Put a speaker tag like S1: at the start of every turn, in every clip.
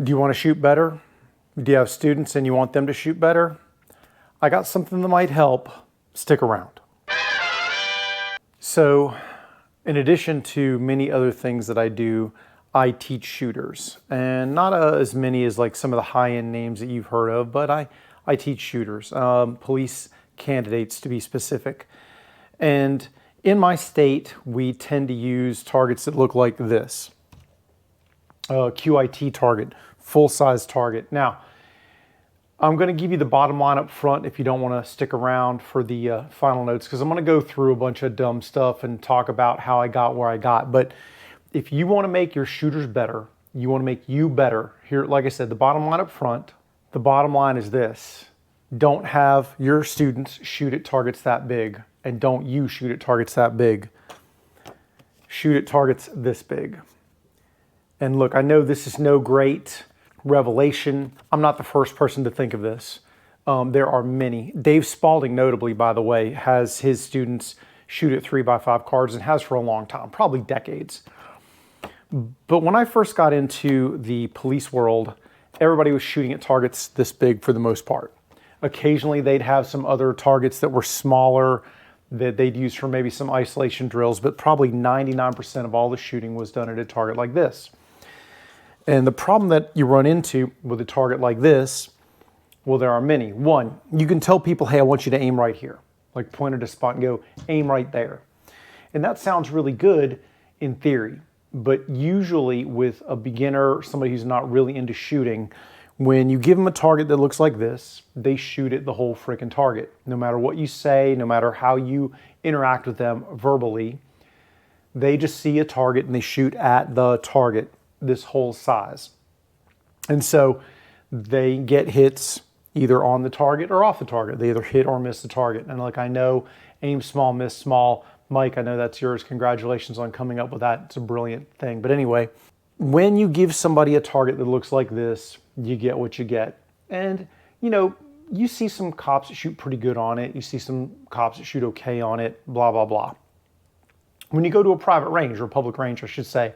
S1: Do you want to shoot better? Do you have students and you want them to shoot better? I got something that might help. Stick around. So, in addition to many other things that I do, I teach shooters, and not as many as like some of the high-end names that you've heard of, but I teach shooters, police candidates to be specific. And in my state, we tend to use targets that look like this. QIT target, full-size target. Now, I'm going to give you the bottom line up front if you don't want to stick around for the final notes, because I'm going to go through a bunch of dumb stuff and talk about how I got where I got. But if you want to make your shooters better, you want to make you better, here, like I said, the bottom line up front, the bottom line is this. Don't have your students shoot at targets that big, and don't you shoot at targets that big. Shoot at targets this big. And look, I know this is no great revelation. I'm not the first person to think of this. There are many. Dave Spalding, notably, by the way, has his students shoot at 3x5 cards and has for a long time, probably decades. But when I first got into the police world, everybody was shooting at targets this big for the most part. Occasionally they'd have some other targets that were smaller that they'd use for maybe some isolation drills, but probably 99% of all the shooting was done at a target like this. And the problem that you run into with a target like this, well, there are many. One, you can tell people, hey, I want you to aim right here. Like point at a spot and go, aim right there. And that sounds really good in theory. But usually with a beginner, somebody who's not really into shooting, when you give them a target that looks like this, they shoot at the whole freaking target. No matter what you say, no matter how you interact with them verbally, they just see a target and they shoot at the target, this whole size. And so they get hits either on the target or off the target. They either hit or miss the target. And like I know, aim small, miss small. Mike, I know that's yours. Congratulations on coming up with that. It's a brilliant thing. But anyway, when you give somebody a target that looks like this, you get what you get. And, you know, you see some cops that shoot pretty good on it. You see some cops that shoot okay on it, blah, blah, blah. When you go to a private range, or a public range, I should say,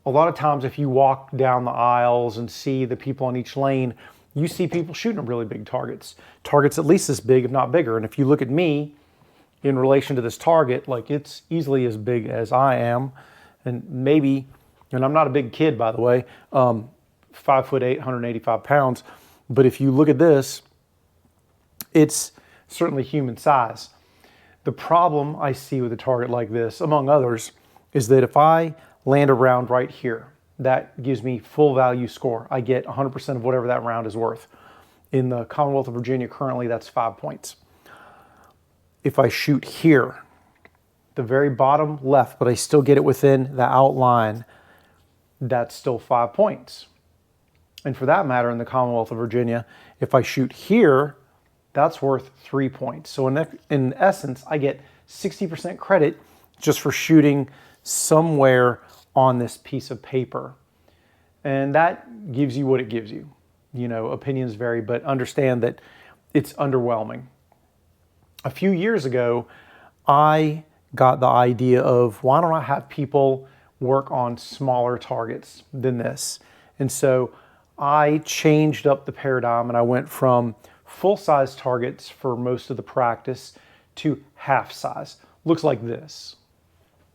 S1: a lot of times if you walk down the aisles and see the people on each lane, you see people shooting at really big targets. Targets at least this big, if not bigger. And if you look at me, in relation to this target, like it's easily as big as I am, and maybe, and I'm not a big kid, by the way, 5'8", 185 pounds, but if you look at this, it's certainly human size. The problem I see with a target like this, among others, is that if I land a round right here, that gives me full value score. I get 100% of whatever that round is worth. In the Commonwealth of Virginia, currently that's 5 points. If I shoot here, the very bottom left, but I still get it within the outline, that's still 5 points. And for that matter, in the Commonwealth of Virginia, if I shoot here, that's worth 3 points. So in essence, I get 60% credit just for shooting somewhere on this piece of paper. And that gives you what it gives you. You know, opinions vary, but understand that it's underwhelming. A few years ago, I got the idea of why don't I have people work on smaller targets than this? And so I changed up the paradigm and I went from full-size targets for most of the practice to half-size. Looks like this.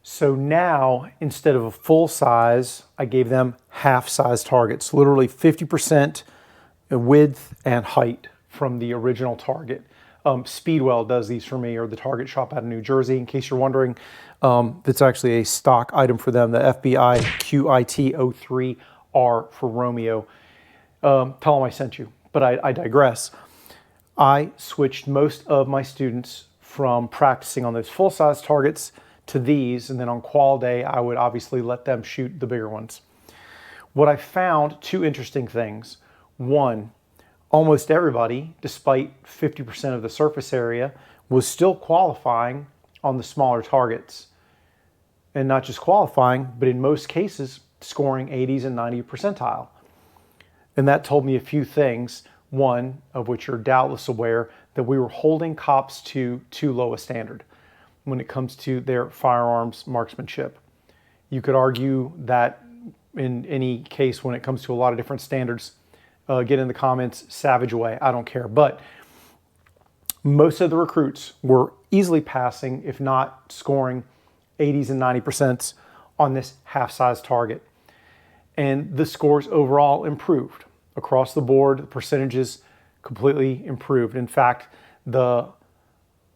S1: So now, instead of a full-size, I gave them half-size targets, literally 50% width and height from the original target. Speedwell does these for me, or the Target Shop out of New Jersey. In case you're wondering, it's actually a stock item for them, the FBI QIT03R for Romeo. Tell them I sent you, but I digress. I switched most of my students from practicing on those full-size targets to these, and then on qual day, I would obviously let them shoot the bigger ones. What I found, two interesting things. One, almost everybody, despite 50% of the surface area, was still qualifying on the smaller targets. And not just qualifying, but in most cases, scoring 80s and 90 percentile. And that told me a few things, one of which you're doubtless aware, that we were holding cops to too low a standard when it comes to their firearms marksmanship. You could argue that in any case when it comes to a lot of different standards, get in the comments, savage away, I don't care. But most of the recruits were easily passing, if not scoring 80s and 90% on this half-size target. And the scores overall improved. Across the board, the percentages completely improved. In fact, the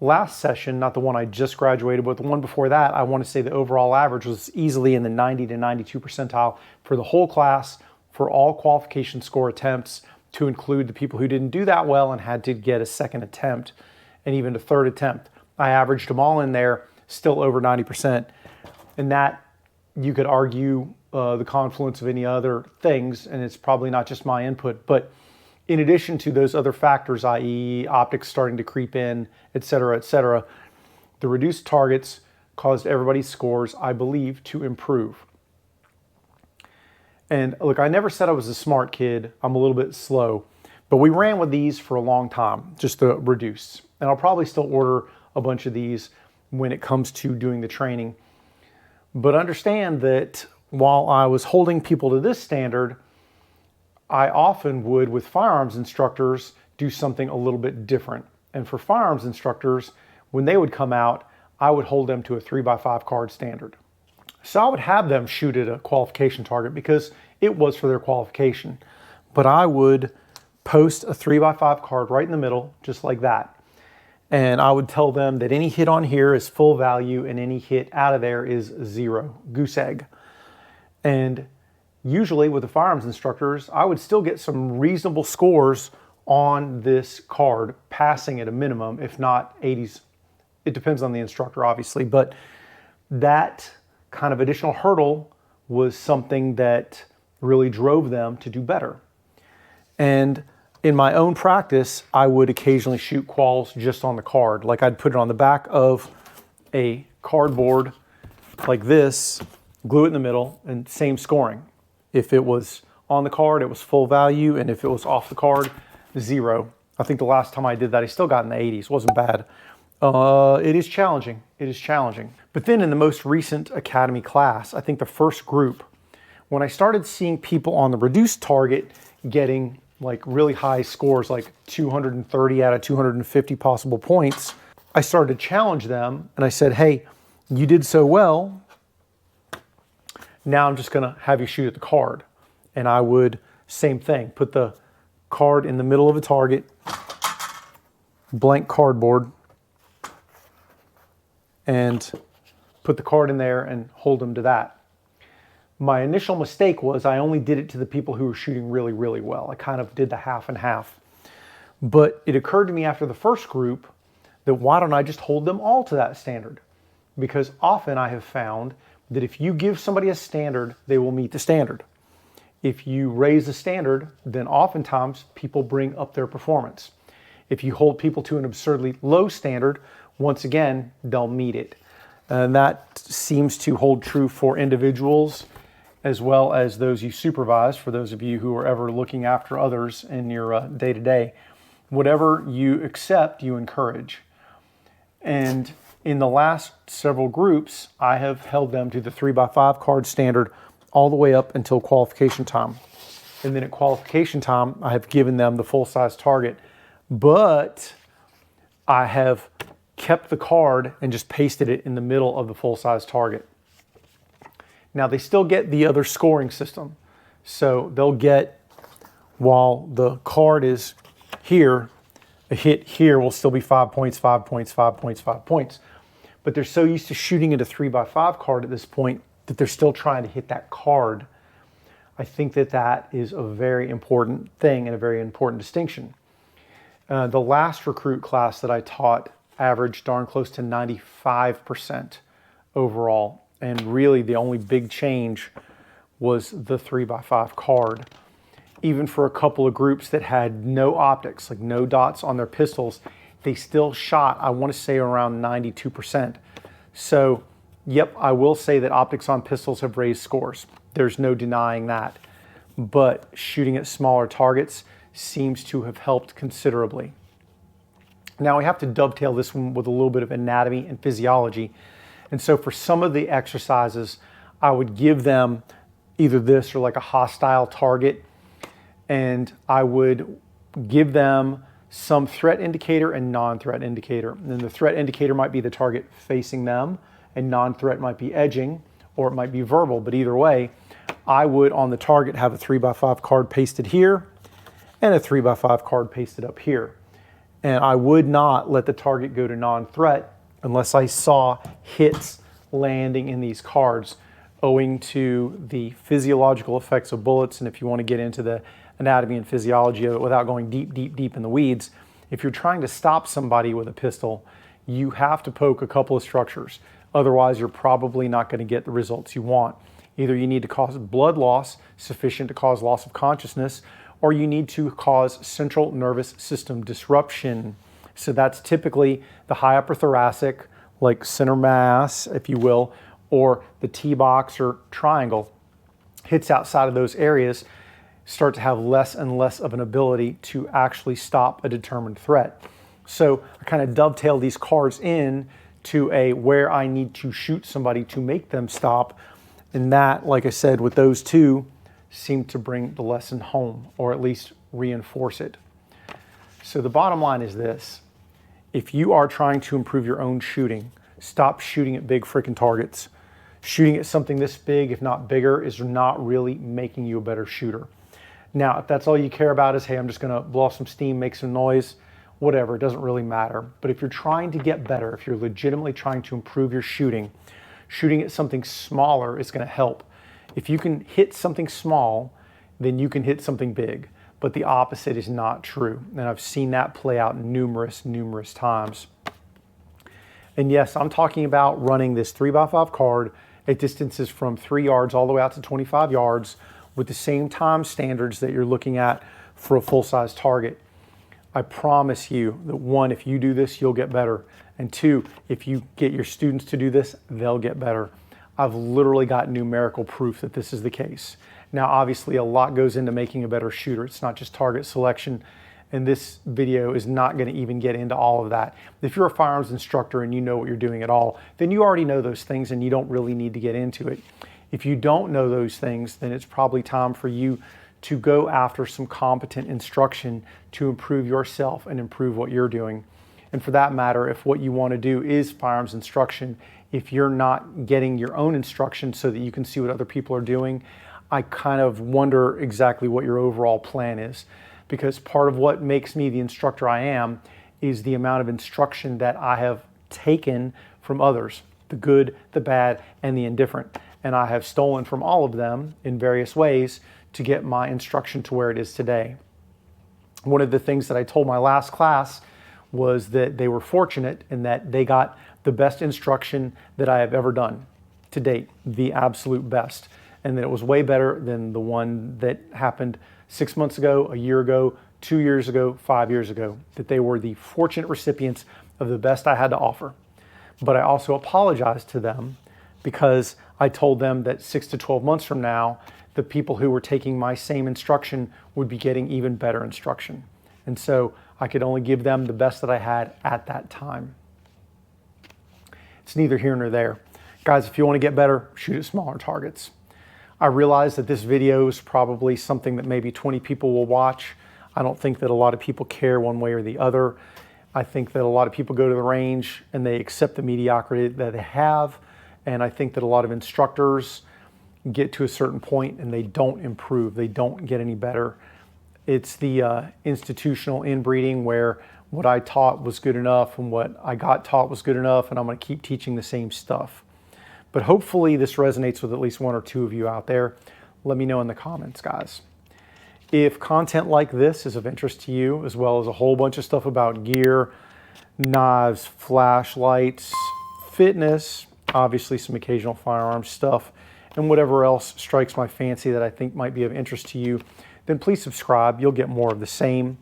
S1: last session, not the one I just graduated, but the one before that, I want to say the overall average was easily in the 90 to 92 percentile for the whole class, for all qualification score attempts, to include the people who didn't do that well and had to get a second attempt and even a third attempt. I averaged them all in there, still over 90%. And that, you could argue the confluence of any other things, and it's probably not just my input, but in addition to those other factors, i.e. optics starting to creep in, et cetera, the reduced targets caused everybody's scores, I believe, to improve. And look, I never said I was a smart kid. I'm a little bit slow, but we ran with these for a long time, just the reduced. And I'll probably still order a bunch of these when it comes to doing the training. But understand that while I was holding people to this standard, I often would, with firearms instructors, do something a little bit different. And for firearms instructors, when they would come out, I would hold them to a 3x5 card standard. So I would have them shoot at a qualification target because it was for their qualification. But I would post a 3x5 card right in the middle, just like that. And I would tell them that any hit on here is full value and any hit out of there is 0, goose egg. And usually with the firearms instructors, I would still get some reasonable scores on this card, passing at a minimum, if not 80s. It depends on the instructor, obviously, but that kind of additional hurdle was something that really drove them to do better. And in my own practice, I would occasionally shoot quals just on the card. Like I'd put it on the back of a cardboard like this, glue it in the middle, and same scoring. If it was on the card, it was full value, and if it was off the card, 0. I think the last time I did that, I still got in the 80s. Wasn't bad. It is challenging. It is challenging. But then in the most recent Academy class, I think the first group, when I started seeing people on the reduced target getting like really high scores, like 230 out of 250 possible points, I started to challenge them and I said, hey, you did so well. Now I'm just gonna have you shoot at the card. And I would, same thing, put the card in the middle of a target, blank cardboard, and put the card in there and hold them to that. My initial mistake was I only did it to the people who were shooting really, really well. I kind of did the half and half. But it occurred to me after the first group that why don't I just hold them all to that standard? Because often I have found that if you give somebody a standard, they will meet the standard. If you raise the standard, then oftentimes people bring up their performance. If you hold people to an absurdly low standard, once again, they'll meet it. And that seems to hold true for individuals as well as those you supervise, for those of you who are ever looking after others in your day-to-day. Whatever you accept, you encourage. And in the last several groups, I have held them to the 3x5 card standard all the way up until qualification time. And then at qualification time, I have given them the full-size target. But I have kept the card and just pasted it in the middle of the full-size target. Now they still get the other scoring system. So they'll get, while the card is here, a hit here will still be 5 points, 5 points, 5 points, 5 points. But they're so used to shooting at a 3x5 card at this point that they're still trying to hit that card. I think that that is a very important thing and a very important distinction. The last recruit class that I taught averaged darn close to 95% overall. And really the only big change was the 3x5 card. Even for a couple of groups that had no optics, like no dots on their pistols, they still shot, I want to say, around 92%. So, yep, I will say that optics on pistols have raised scores. There's no denying that. But shooting at smaller targets seems to have helped considerably. Now we have to dovetail this one with a little bit of anatomy and physiology. And so for some of the exercises, I would give them either this or like a hostile target, and I would give them some threat indicator and non-threat indicator. And the threat indicator might be the target facing them, and non-threat might be edging, or it might be verbal, but either way, I would on the target have a 3x5 card pasted here and a 3x5 card pasted up here. And I would not let the target go to non-threat unless I saw hits landing in these cards, owing to the physiological effects of bullets. And if you want to get into the anatomy and physiology of it without going deep in the weeds, if you're trying to stop somebody with a pistol, you have to poke a couple of structures. Otherwise, you're probably not going to get the results you want. Either you need to cause blood loss sufficient to cause loss of consciousness, or you need to cause central nervous system disruption. So that's typically the high upper thoracic, like center mass, if you will, or the T-box or triangle. Hits outside of those areas start to have less and less of an ability to actually stop a determined threat. So I kind of dovetail these cards in to a where I need to shoot somebody to make them stop. And that, like I said, with those two, seem to bring the lesson home, or at least reinforce it. So the bottom line is this: if you are trying to improve your own shooting, stop shooting at big freaking targets. Shooting at something this big, if not bigger, is not really making you a better shooter. Now, if that's all you care about is, hey, I'm just gonna blow off some steam, make some noise, whatever, it doesn't really matter. But if you're trying to get better, if you're legitimately trying to improve your shooting, shooting at something smaller is gonna help. If you can hit something small, then you can hit something big. But the opposite is not true. And I've seen that play out numerous times. And yes, I'm talking about running this 3x5 card at distances from 3 yards all the way out to 25 yards with the same time standards that you're looking at for a full-size target. I promise you that 1, if you do this, you'll get better. And 2, if you get your students to do this, they'll get better. I've literally got numerical proof that this is the case. Now, obviously, a lot goes into making a better shooter. It's not just target selection, and this video is not going to even get into all of that. If you're a firearms instructor and you know what you're doing at all, then you already know those things and you don't really need to get into it. If you don't know those things, then it's probably time for you to go after some competent instruction to improve yourself and improve what you're doing. And for that matter, if what you want to do is firearms instruction, if you're not getting your own instruction so that you can see what other people are doing, I kind of wonder exactly what your overall plan is. Because part of what makes me the instructor I am is the amount of instruction that I have taken from others, the good, the bad, and the indifferent. And I have stolen from all of them in various ways to get my instruction to where it is today. One of the things that I told my last class was that they were fortunate in that they got the best instruction that I have ever done to date, the absolute best. And that it was way better than the one that happened 6 months ago, a year ago, 2 years ago, 5 years ago, that they were the fortunate recipients of the best I had to offer. But I also apologized to them because I told them that 6 to 12 months from now, the people who were taking my same instruction would be getting even better instruction. And so I could only give them the best that I had at that time. It's neither here nor there. Guys, if you want to get better, shoot at smaller targets. I realize that this video is probably something that maybe 20 people will watch. I don't think that a lot of people care one way or the other. I think that a lot of people go to the range and they accept the mediocrity that they have. And I think that a lot of instructors get to a certain point and they don't improve. They don't get any better. It's the institutional inbreeding where what I taught was good enough and what I got taught was good enough, and I'm going to keep teaching the same stuff. But hopefully this resonates with at least 1 or 2 of you out there. Let me know in the comments, guys. If content like this is of interest to you, as well as a whole bunch of stuff about gear, knives, flashlights, fitness, obviously some occasional firearms stuff, and whatever else strikes my fancy that I think might be of interest to you, then please subscribe. You'll get more of the same.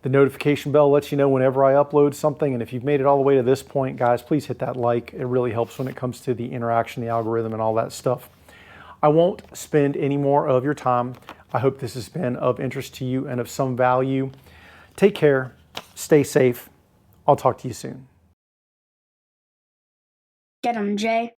S1: The notification bell lets you know whenever I upload something. And if you've made it all the way to this point, guys, please hit that like. It really helps when it comes to the interaction, the algorithm, and all that stuff. I won't spend any more of your time. I hope this has been of interest to you and of some value. Take care. Stay safe. I'll talk to you soon.
S2: Get 'em, Jay.